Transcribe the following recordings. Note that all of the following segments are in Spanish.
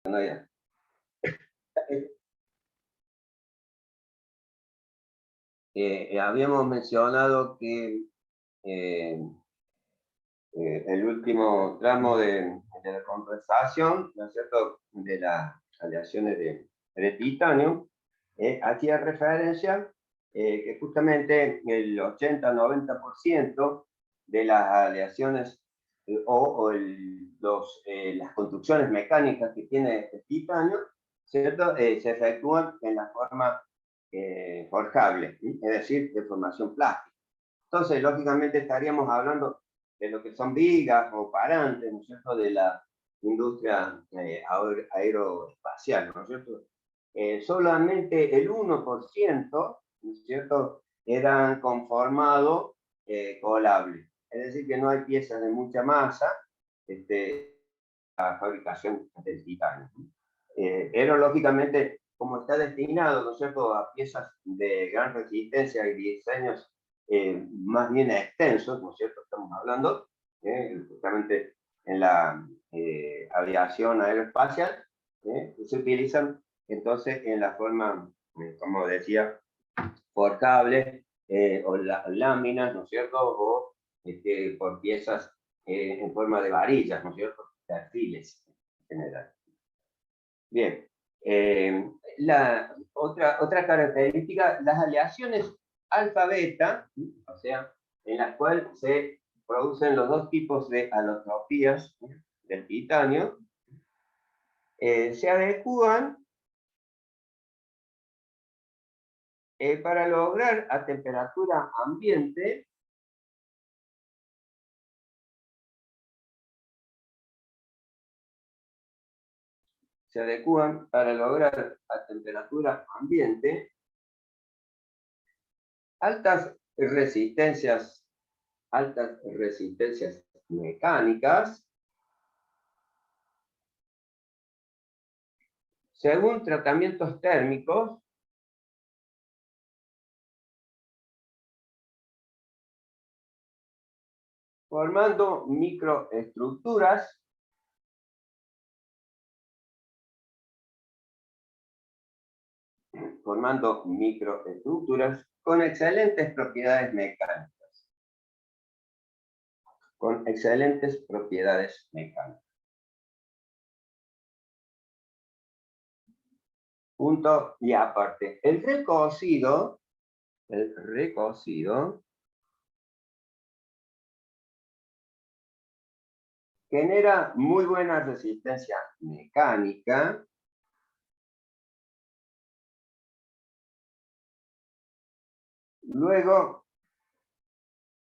No, ya. Habíamos mencionado que el último tramo de la conversación, ¿no es cierto?, de las aleaciones de titanio, hacía referencia que justamente el 80-90% de las aleaciones las construcciones mecánicas que tiene el titanio, ¿cierto?, se efectúan en la forma forjable, es decir, de formación plástica. Entonces, lógicamente, estaríamos hablando de lo que son vigas o parantes, ¿no es cierto?, de la industria aeroespacial, ¿no es cierto? Solamente el 1%, ¿no es cierto?, eran conformados colables. Es decir, que no hay piezas de mucha masa, la fabricación del titanio. Pero lógicamente, como está destinado, ¿no es cierto?, a piezas de gran resistencia y diseños más bien extensos, ¿no es cierto?, estamos hablando, justamente en la aviación aeroespacial, se utilizan entonces en la forma, como decía, forjable, o láminas, ¿no es cierto?, o por piezas en forma de varillas, ¿no es cierto?, perfiles en general. Bien. Otra característica, las aleaciones alfa-beta, o sea, en las cuales se producen los dos tipos de alotropías del titanio, se adecúan para lograr a temperatura ambiente altas resistencias mecánicas según tratamientos térmicos formando microestructuras con excelentes propiedades mecánicas. Punto y aparte. El recocido genera muy buena resistencia mecánica, luego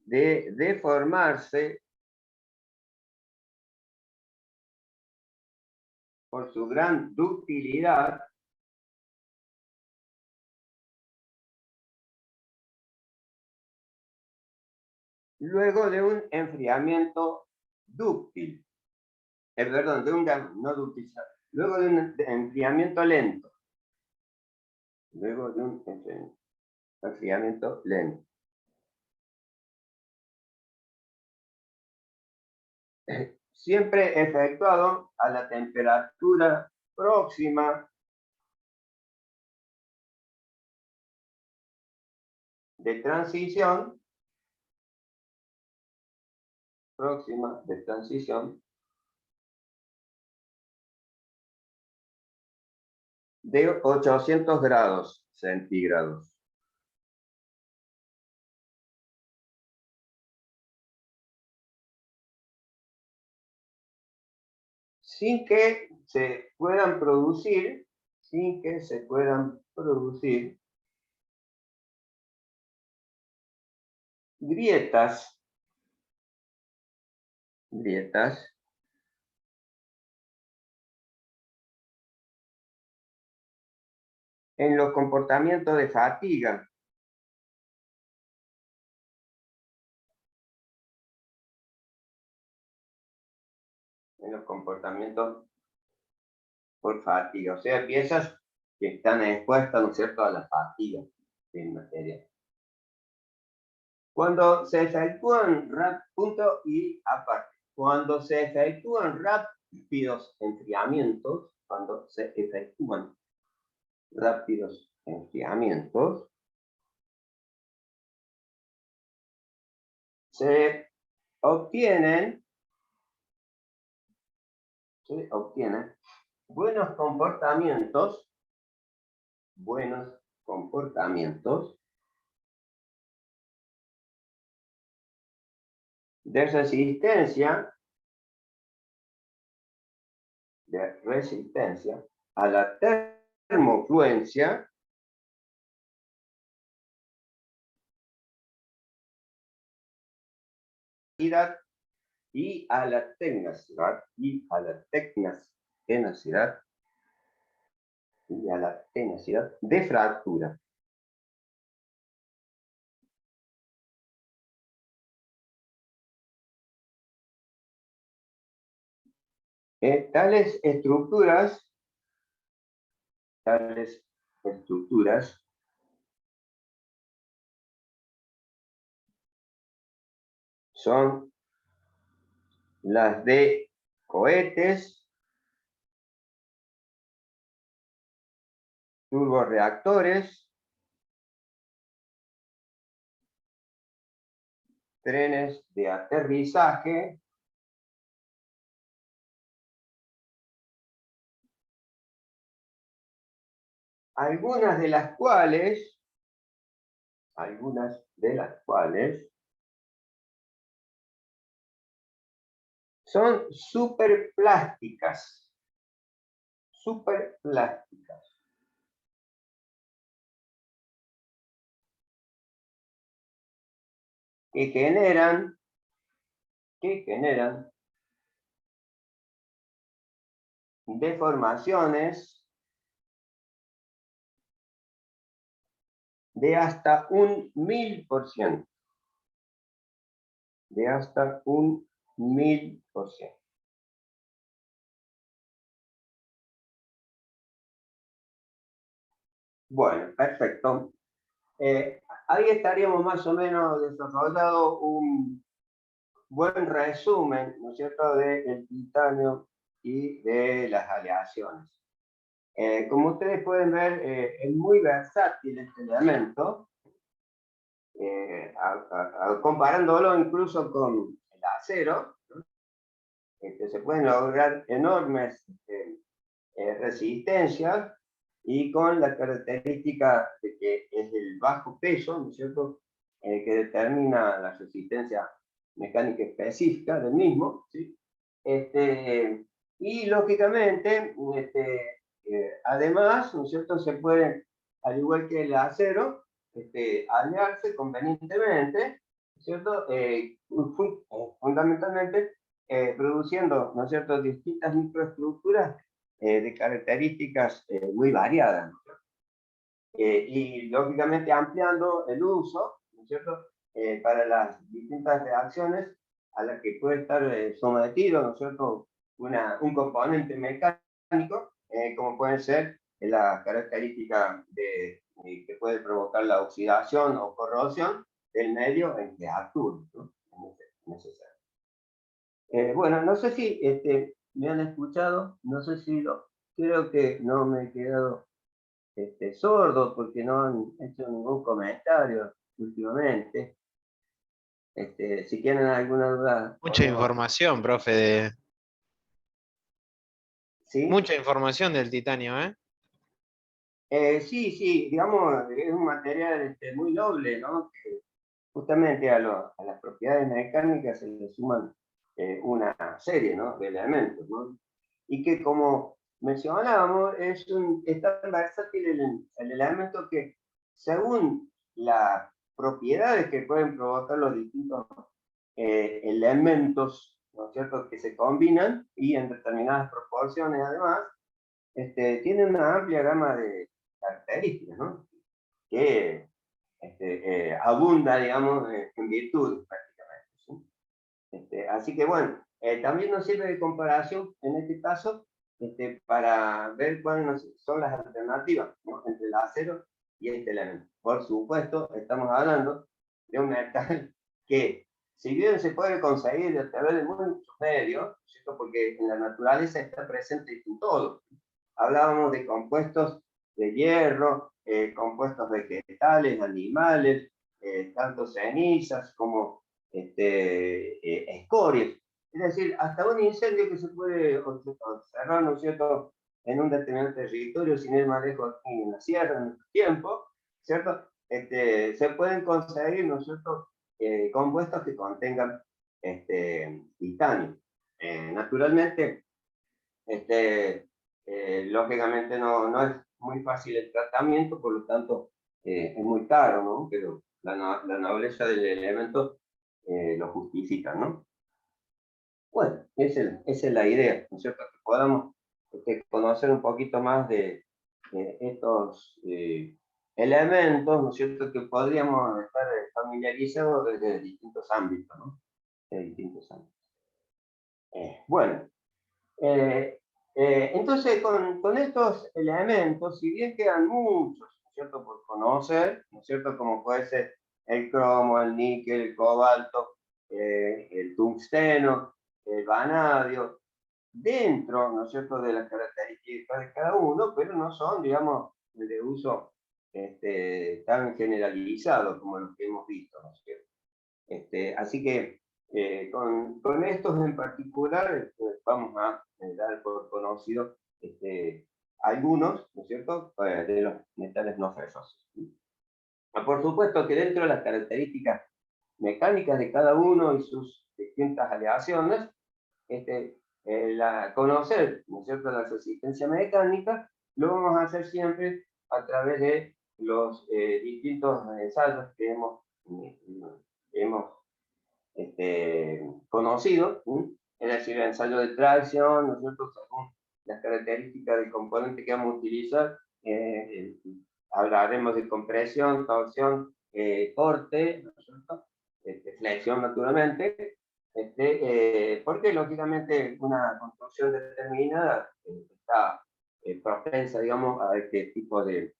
de deformarse por su gran ductilidad, luego de un enfriamiento dúctil. Luego de un enfriamiento lento. Siempre efectuado a la temperatura próxima de transición, de 800 grados centígrados. Sin que se puedan producir grietas en los comportamientos de fatiga. En los comportamientos por fatiga, o sea, piezas que están expuestas, ¿no es cierto?, a la fatiga del material. Cuando se efectúan rápidos enfriamientos, cuando se efectúan rápidos enfriamientos, se obtienen buenos comportamientos de resistencia a la termofluencia y a la tenacidad de fractura. Tales estructuras son las de cohetes, turborreactores, trenes de aterrizaje, algunas de las cuales son superplásticas, que generan deformaciones de hasta un 1000%. Bueno, perfecto. Ahí estaríamos más o menos desarrollado un buen resumen, ¿no es cierto?, del titanio y de las aleaciones. Como ustedes pueden ver, es muy versátil este elemento, comparándolo incluso con el acero, ¿no? Se pueden lograr enormes resistencias, y con la característica de que es el bajo peso, ¿no es cierto?, que determina la resistencia mecánica específica del mismo, ¿sí? Y lógicamente, además, ¿no es cierto?, se puede, al igual que el acero, aliarse convenientemente, ¿no es cierto?, fundamentalmente produciendo, ¿no es cierto?, distintas microestructuras de características muy variadas, ¿no? Y lógicamente ampliando el uso, ¿no es cierto?, para las distintas reacciones a las que puede estar sometido, ¿no es cierto?, un componente mecánico, como pueden ser las características que puede provocar la oxidación o corrosión del medio en que actúa, ¿no?, en ese ser. Bueno, no sé si me han escuchado, no sé si creo que no me he quedado sordo porque no han hecho ningún comentario últimamente. Si tienen alguna duda, Mucha podemos... información, profe. ¿Sí? Mucha información del titanio, ¿eh? Sí, digamos, es un material muy noble, ¿no? Que justamente a las propiedades mecánicas se le suman una serie, ¿no?, de elementos, ¿no? Y que, como mencionábamos, es tan versátil el elemento que, según las propiedades que pueden provocar los distintos elementos, ¿no es cierto?, que se combinan y en determinadas proporciones, además, tienen una amplia gama de características, ¿no?, que abunda, digamos, en virtud prácticamente, ¿sí? Así que bueno, también nos sirve de comparación en este caso, para ver cuáles son las alternativas, ¿no?, entre el acero y este elemento. Por supuesto, estamos hablando de un metal que, si bien se puede conseguir a través de muchos medios, ¿cierto?, porque en la naturaleza está presente en todo, hablábamos de compuestos de hierro, compuestos vegetales, animales, tanto cenizas como escorias. Es decir, hasta un incendio que se puede observar, ¿no es cierto?, en un determinado territorio, sin ir más lejos aquí en la sierra, en nuestro tiempo, ¿cierto? Se pueden conseguir, ¿no es cierto?, compuestos que contengan titanio. Naturalmente, lógicamente no es muy fácil el tratamiento, por lo tanto es muy caro, ¿no? Pero la nobleza del elemento lo justifica, ¿no? Bueno, esa es la idea, ¿no es cierto? Que podamos conocer un poquito más de estos elementos, ¿no es cierto? Que podríamos estar familiarizados desde distintos ámbitos, ¿no? De distintos ámbitos. Bueno, entonces con estos elementos, si bien quedan muchos, ¿no es cierto?, por conocer, ¿no es cierto?, como puede ser el cromo, el níquel, el cobalto, el tungsteno, el vanadio, dentro, ¿no es cierto?, de las características de cada uno, pero no son, digamos, de uso tan generalizado como los que hemos visto, ¿no es cierto? Así que con estos en particular vamos a dar por conocido algunos, ¿no es cierto?, de los metales no ferrosos. Por supuesto que dentro de las características mecánicas de cada uno y sus distintas aleaciones, conocer, ¿no es cierto?, la resistencia mecánica, lo vamos a hacer siempre a través de los distintos ensayos que hemos conocido, es decir, el ensayo de tracción, ¿no es cierto?, según las características del componente que vamos a utilizar, hablaremos de compresión, torsión, corte, ¿no es cierto?, flexión naturalmente, porque lógicamente una construcción determinada está propensa, digamos, a este tipo de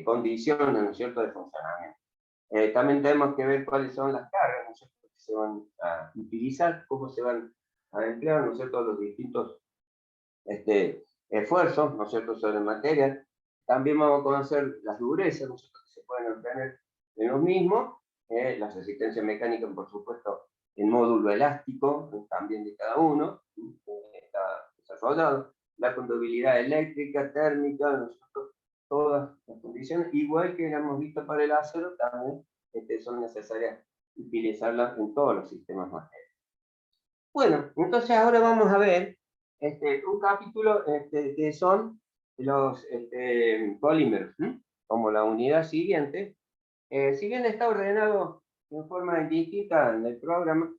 condiciones, ¿no es cierto?, de funcionamiento. También tenemos que ver cuáles son las cargas, ¿no es cierto?, que se van a utilizar, cómo se van a emplear, ¿no es cierto?, los distintos esfuerzos, ¿no es cierto?, sobre materia. También vamos a conocer las durezas, ¿no es cierto?, que se pueden obtener en los mismos, la resistencia mecánica, por supuesto, el módulo elástico, también de cada uno, está desarrollado, la conductibilidad eléctrica, térmica, ¿no es cierto?, todas las condiciones, igual que hemos visto para el acero, también son necesarias utilizarlas en todos los sistemas materiales. Bueno, entonces ahora vamos a ver un capítulo que son los polímeros, como la unidad siguiente. Si bien está ordenado en forma distinta en el programa,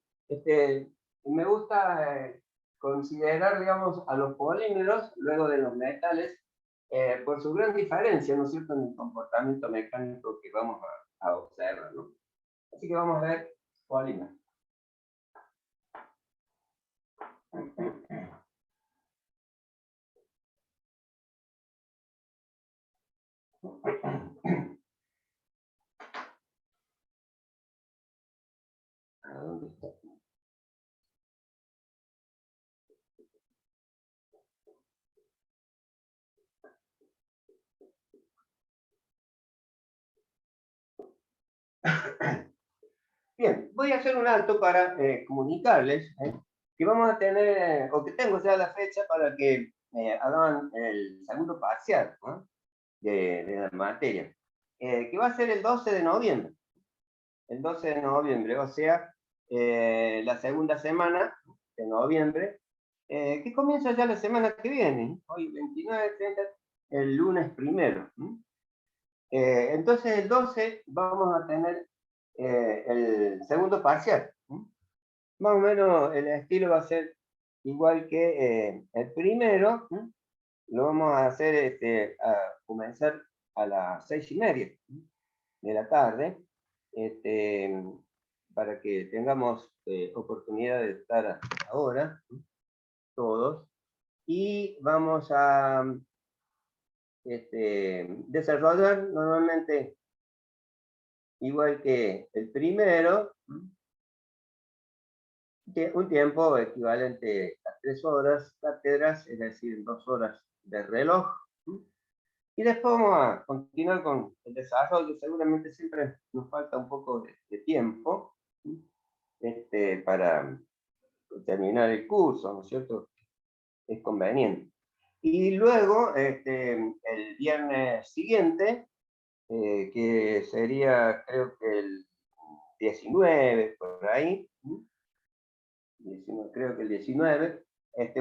me gusta considerar, digamos, a los polímeros, luego de los metales, por su gran diferencia, ¿no es cierto?, en el comportamiento mecánico que vamos a observar, ¿no? Así que vamos a ver polímeros. ¿A dónde está? Bien, voy a hacer un alto para comunicarles que vamos a tener, o que tengo ya la fecha para que hagan el segundo parcial, ¿no?, de la materia, que va a ser el 12 de noviembre. El 12 de noviembre, o sea, la segunda semana de noviembre, que comienza ya la semana que viene, hoy 29, 30, el lunes primero. Entonces el 12 vamos a tener el segundo parcial. Más o menos el estilo va a ser igual que el primero. Lo vamos a hacer a comenzar a las 6:30 de la tarde, para que tengamos oportunidad de estar ahora todos, y vamos a desarrollar normalmente igual que el primero, un tiempo equivalente a 3 horas cátedras, es decir, 2 horas del reloj. Y después vamos a continuar con el desarrollo. Seguramente siempre nos falta un poco de tiempo para terminar el curso, ¿no es cierto? Es conveniente. Y luego, el viernes siguiente, que sería creo que el 19, por ahí, 19, creo que el 19,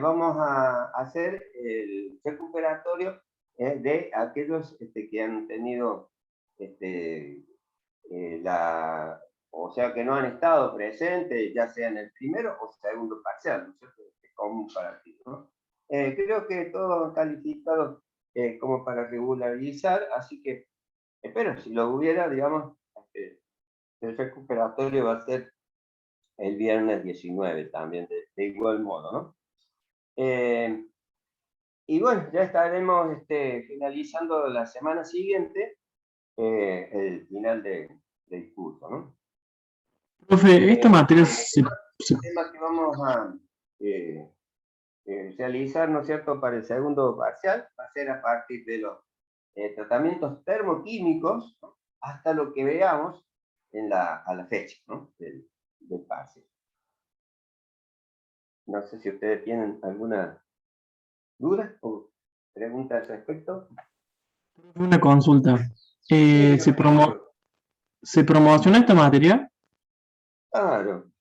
vamos a hacer el recuperatorio de aquellos que han tenido o sea, que no han estado presentes, ya sea en el primero o segundo parcial, ¿no es cierto? Es común para ti, ¿no? Creo que todos han calificado como para regularizar, así que espero, si lo hubiera, digamos, el recuperatorio va a ser el viernes 19 también, de igual modo, ¿no? Y bueno, ya estaremos finalizando la semana siguiente el final del curso, ¿no? Profe, esta materia El tema que vamos a realizar, ¿no es cierto?, para el segundo parcial, va a ser a partir de los tratamientos termoquímicos, ¿no?, hasta lo que veamos a la fecha, ¿no?, del parcial. No sé si ustedes tienen alguna duda o pregunta al respecto. Una consulta. Sí, ¿Se promociona esta materia? claro,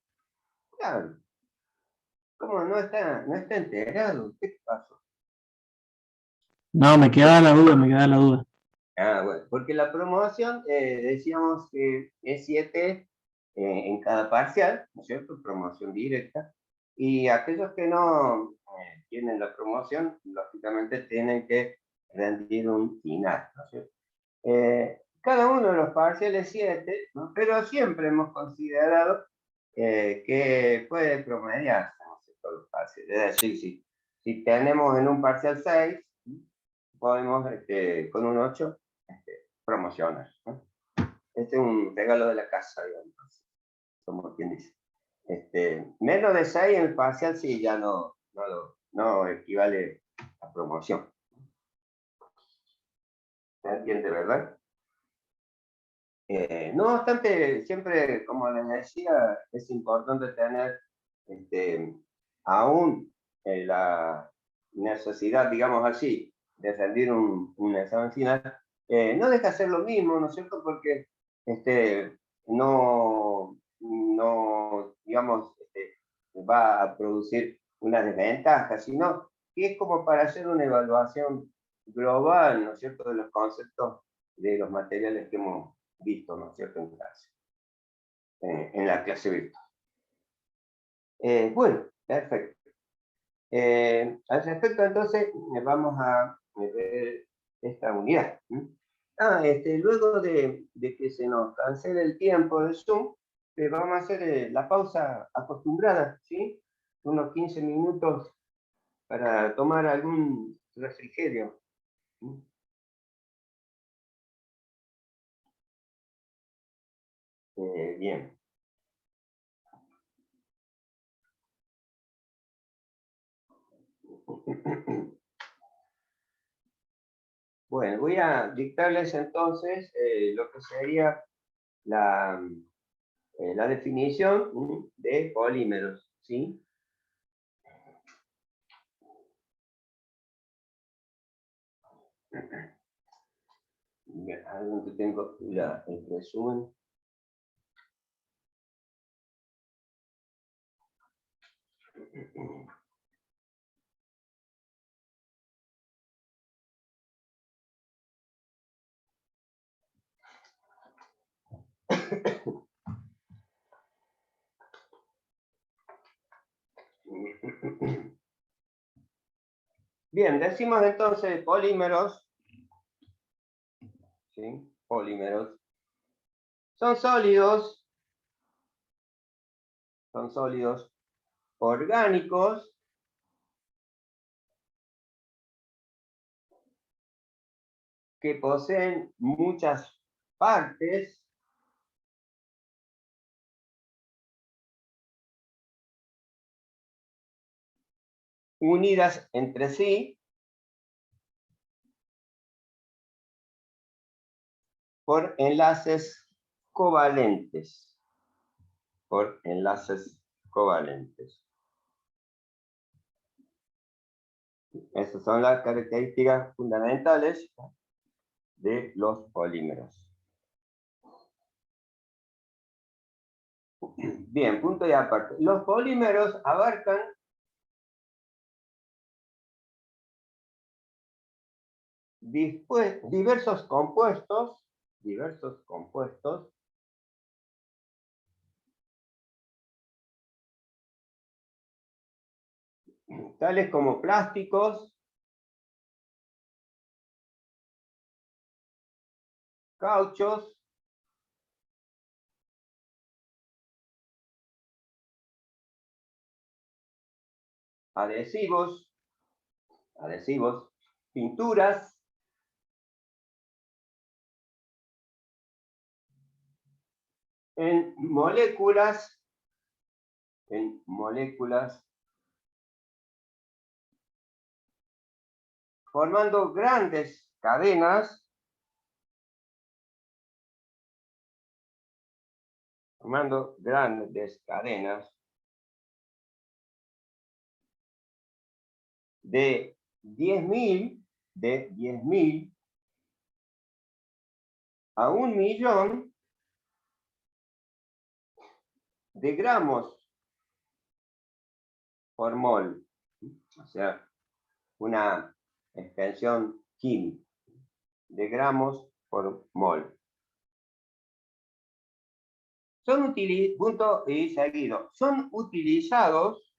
claro. ¿Cómo no está enterado? ¿Qué pasó? No, me queda la duda, me queda la duda. Ah, bueno, porque la promoción, decíamos que es 7 en cada parcial, ¿no es cierto? Promoción directa. Y aquellos que no tienen la promoción, lógicamente tienen que rendir un final, ¿no es cierto? Cada uno de los parciales 7, ¿no? Pero siempre hemos considerado que puede promediarse, ¿no es cierto?, los parciales. Es decir, si tenemos en un parcial 6, podemos con un 8 promocionar, ¿no? Este es un regalo de la casa, digamos, como quien dice. Menos de 6 en el parcial sí ya no equivale a promoción. ¿Se entiende, verdad? No obstante, siempre, como les decía, es importante tener aún la necesidad, digamos así, de rendir un examen final. No deja de ser lo mismo, ¿no es cierto? Porque no digamos, va a producir una desventaja, sino que es como para hacer una evaluación global, ¿no es cierto?, de los conceptos de los materiales que hemos visto, ¿no es cierto?, en clase, en la clase virtual. Bueno, perfecto. Al respecto, entonces, vamos a ver esta unidad. Luego de que se nos cancele el tiempo de Zoom, vamos a hacer la pausa acostumbrada, ¿sí? Unos 15 minutos para tomar algún refrigerio. Bien. Bueno, voy a dictarles entonces lo que sería la definición de polímeros, ¿sí? Bien, ahí donde tengo el resumen. Bien, decimos entonces polímeros, ¿sí? Polímeros. Son sólidos orgánicos que poseen muchas partes unidas entre sí por enlaces covalentes. Por enlaces covalentes. Esas son las características fundamentales de los polímeros. Bien, punto y aparte. Los polímeros abarcan diversos compuestos, tales como plásticos, cauchos, adhesivos, pinturas, en moléculas, formando grandes cadenas, de 10.000 a 1.000.000 de gramos por mol, o sea, una extensión química de gramos por mol. Punto y seguido. Son utilizados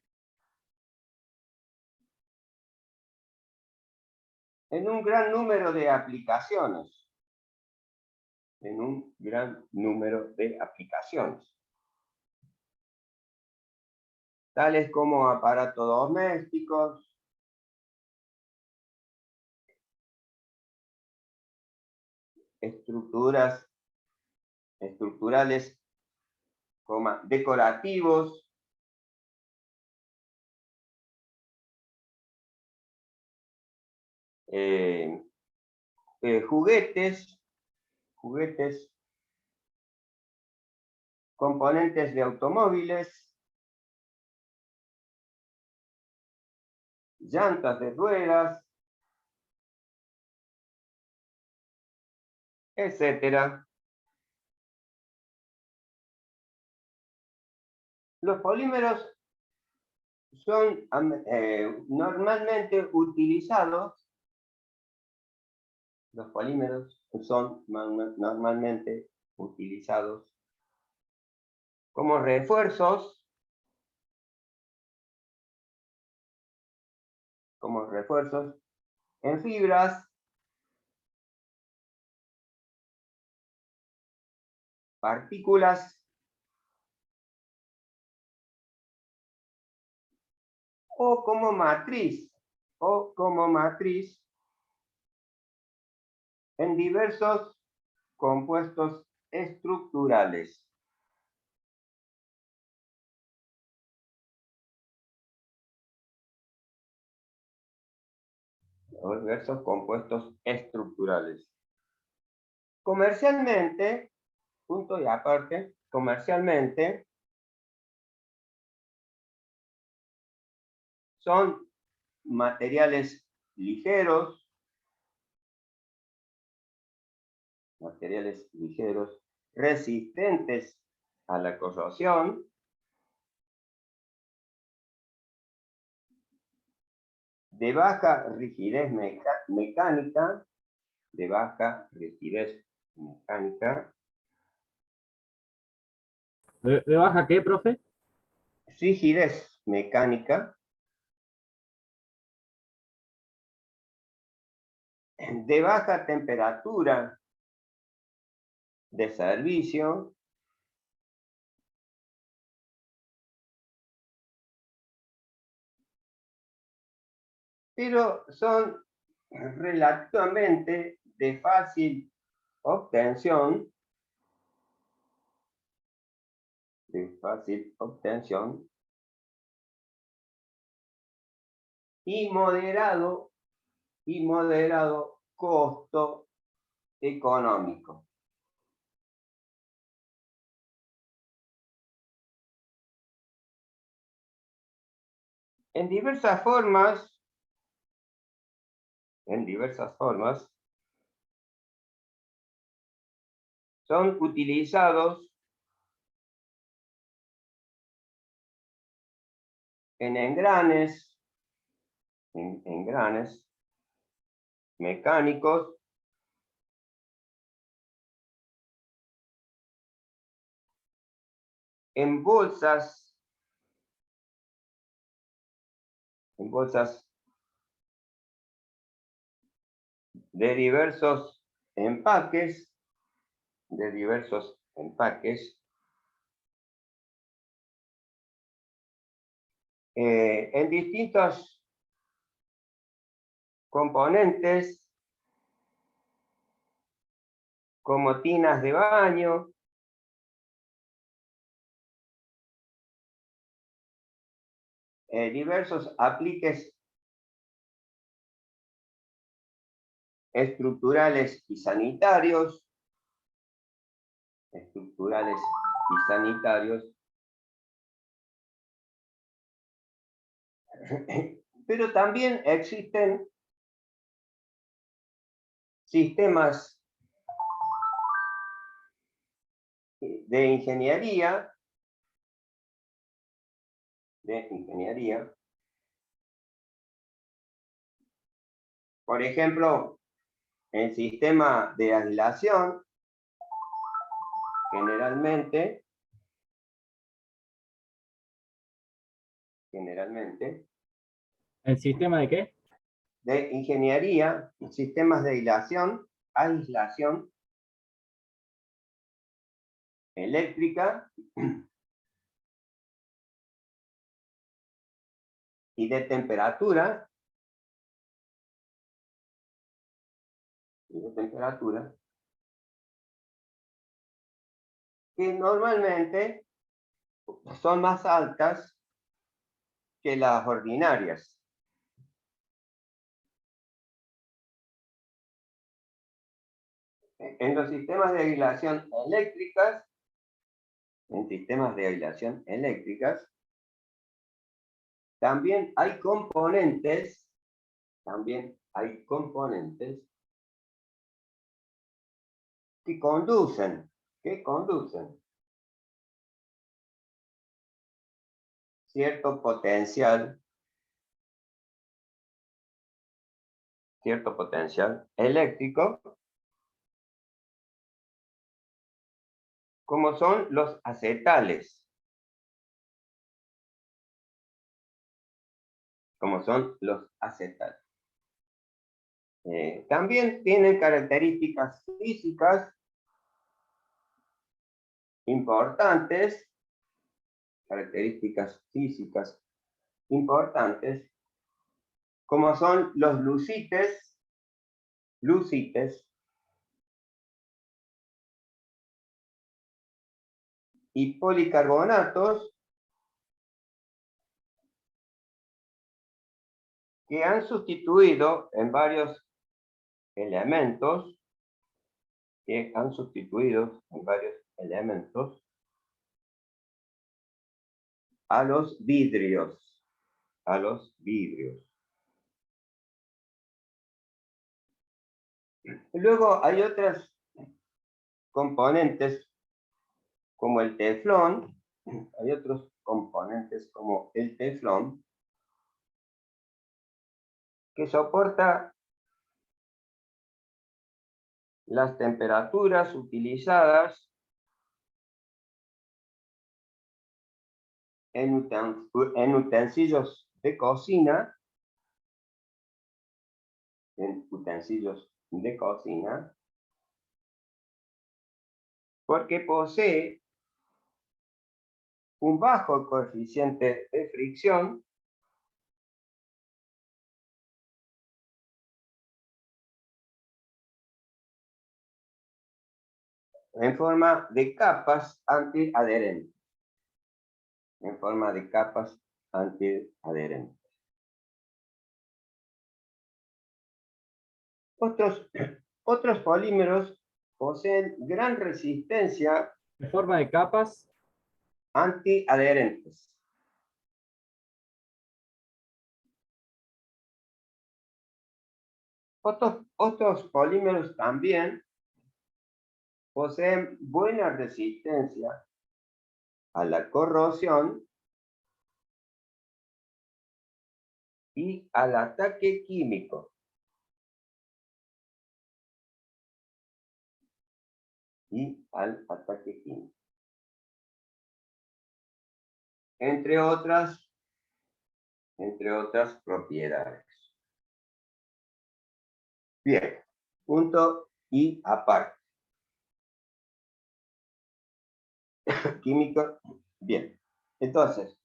en un gran número de aplicaciones. Tales como aparatos domésticos, estructurales, decorativos, juguetes, componentes de automóviles, llantas de ruedas, etcétera. Los polímeros son normalmente utilizados como refuerzos, en fibras, partículas o como matriz en diversos compuestos estructurales. Comercialmente, punto y aparte, comercialmente son materiales ligeros, resistentes a la corrosión, de baja rigidez mecánica, ¿De baja qué, profe? rigidez mecánica, de baja temperatura de servicio, pero son relativamente de fácil obtención, y moderado costo económico. En diversas formas, son utilizados en engranes mecánicos, en bolsas de diversos empaques, en distintos componentes, como tinas de baño, diversos apliques estructurales y sanitarios, pero también existen sistemas de ingeniería, por ejemplo, el sistema de aislación, generalmente, ¿El sistema de qué? de ingeniería, sistemas de aislación eléctrica y de temperatura, que normalmente son más altas que las ordinarias. En los sistemas de aislación eléctricas, también hay componentes que conducen cierto potencial eléctrico, como son los acetales. También tienen características físicas importantes, como son los lucites y policarbonatos, que han sustituido en varios elementos, a los vidrios. Luego hay otras componentes como el teflón, que soporta las temperaturas utilizadas en utensilios de cocina, porque posee un bajo coeficiente de fricción en forma de capas antiadherentes. Otros polímeros poseen gran resistencia ¿En forma de capas? antiadherentes. Otros polímeros también poseen buena resistencia a la corrosión y al ataque químico. Entre otras propiedades. Bien, punto y aparte. Químico, bien. Entonces,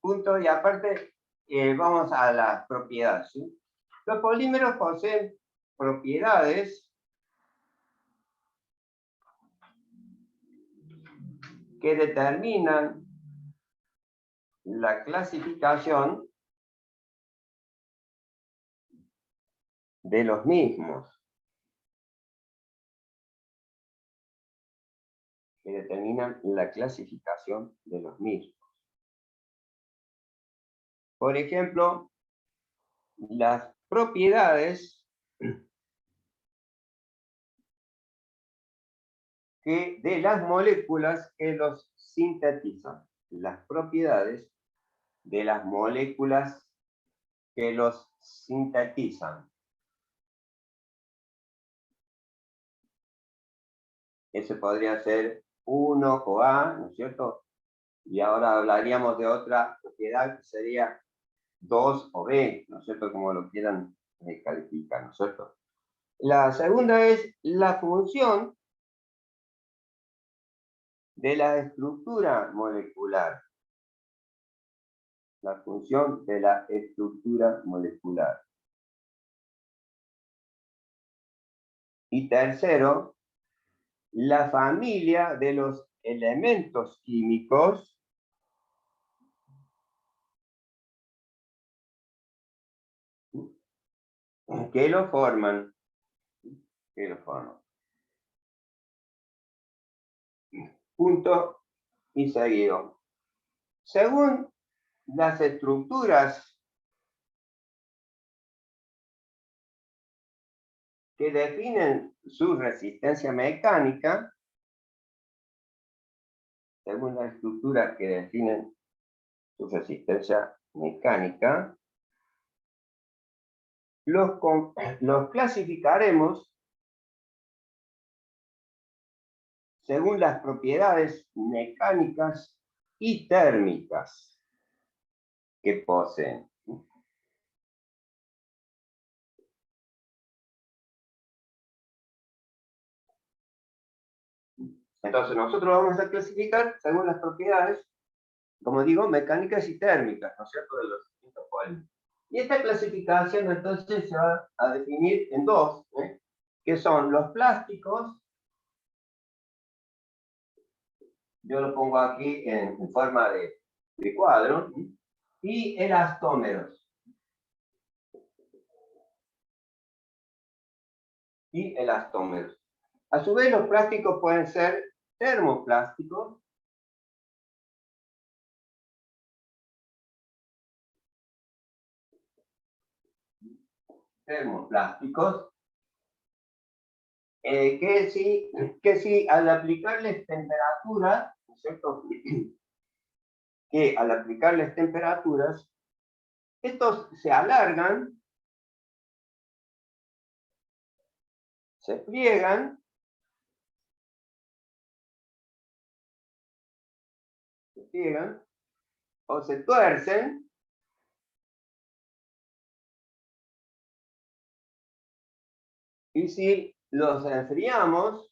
punto y aparte, vamos a las propiedades, ¿sí? Los polímeros poseen propiedades que determinan la clasificación de los mismos. Por ejemplo, las propiedades de las moléculas que los sintetizan. Las propiedades de las moléculas que los sintetizan. Ese podría ser 1 o A, ¿no es cierto? Y ahora hablaríamos de otra propiedad que sería 2 o B, ¿no es cierto? Como lo quieran calificar, ¿no es cierto? La segunda es la función de la estructura molecular. La función de la estructura molecular. Y tercero, la familia de los elementos químicos que lo forman. Punto y seguido. Según las estructuras que definen su resistencia mecánica, los clasificaremos según las propiedades mecánicas y térmicas que poseen. Entonces nosotros vamos a clasificar según las propiedades, como digo, mecánicas y térmicas, ¿no es cierto?, de los distintos polímeros. Y esta clasificación entonces se va a definir en dos, que son los plásticos, yo lo pongo aquí en forma de cuadro, y elastómeros. A su vez, los plásticos pueden ser termoplásticos, que si al aplicarles temperatura, ¿no es cierto?, que al aplicarles temperaturas, estos se alargan, se pliegan, o se tuercen, y si los enfriamos,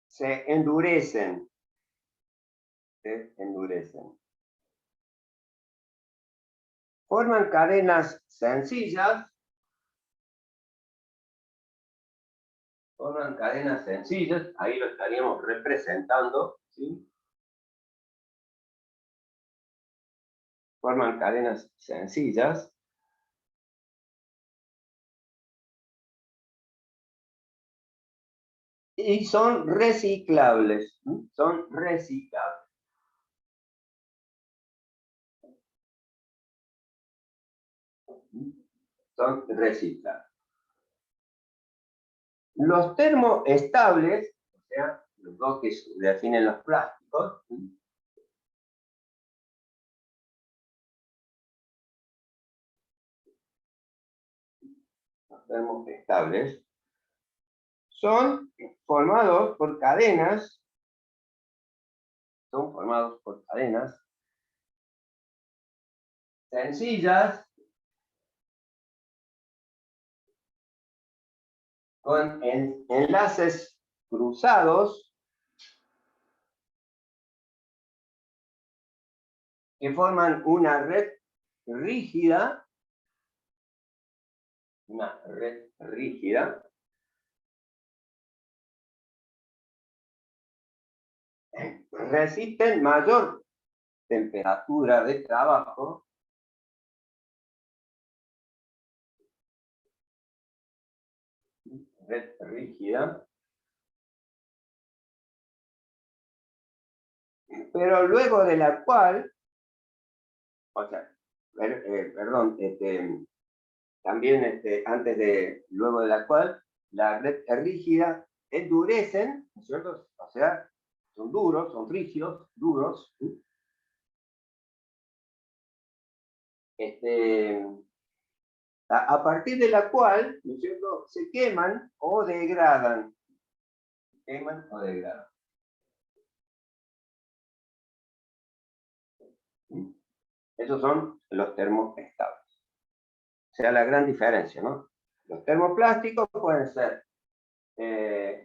se endurecen. Forman cadenas sencillas. Ahí lo estaríamos representando, ¿sí? Forman cadenas sencillas. Y son reciclables. son reciclables. Los termoestables, o sea, los dos que definen los plásticos, los termoestables, son formados por cadenas, sencillas, con enlaces cruzados que forman una red rígida, resisten mayor temperatura de trabajo, red rígida, pero luego de la cual, o sea, perdón, también antes de, luego de la cual, la red rígida endurecen, ¿no es cierto? O sea, son duros, son rígidos, duros. A partir de la cual, ¿no es cierto?, se queman o degradan. Esos son los termoestables. O sea, la gran diferencia, ¿no? Los termoplásticos pueden ser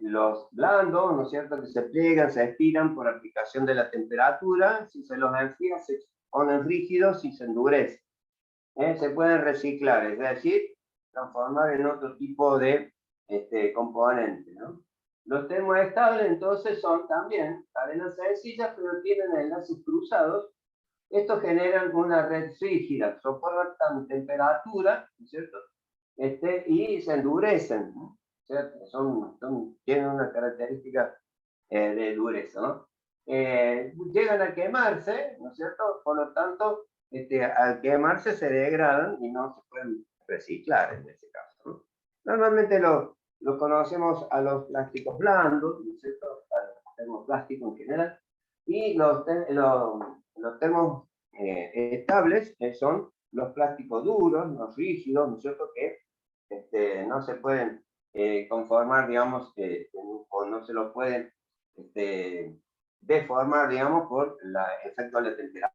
los blandos, ¿no es cierto?, que se pliegan, se estiran por aplicación de la temperatura. Si se los enfría, se ponen rígidos y se endurecen. Se pueden reciclar, es decir, transformar en otro tipo de componente, ¿no? Los termoestables, entonces, son también cadenas sencillas, pero tienen enlaces cruzados. Estos generan una red rígida, soportan temperatura, ¿no es cierto?, y se endurecen, ¿no? O sea, tienen una característica de dureza, ¿no? Llegan a quemarse, ¿no es cierto? Por lo tanto, al quemarse se degradan y no se pueden reciclar en ese caso, ¿no? Normalmente lo conocemos a los plásticos blandos, ¿no es cierto?, a los termoplásticos en general, y los termoestables son los plásticos duros, los rígidos, ¿no es cierto?, que no se pueden conformar, digamos, o no se los pueden deformar, digamos, por el efecto de la temperatura.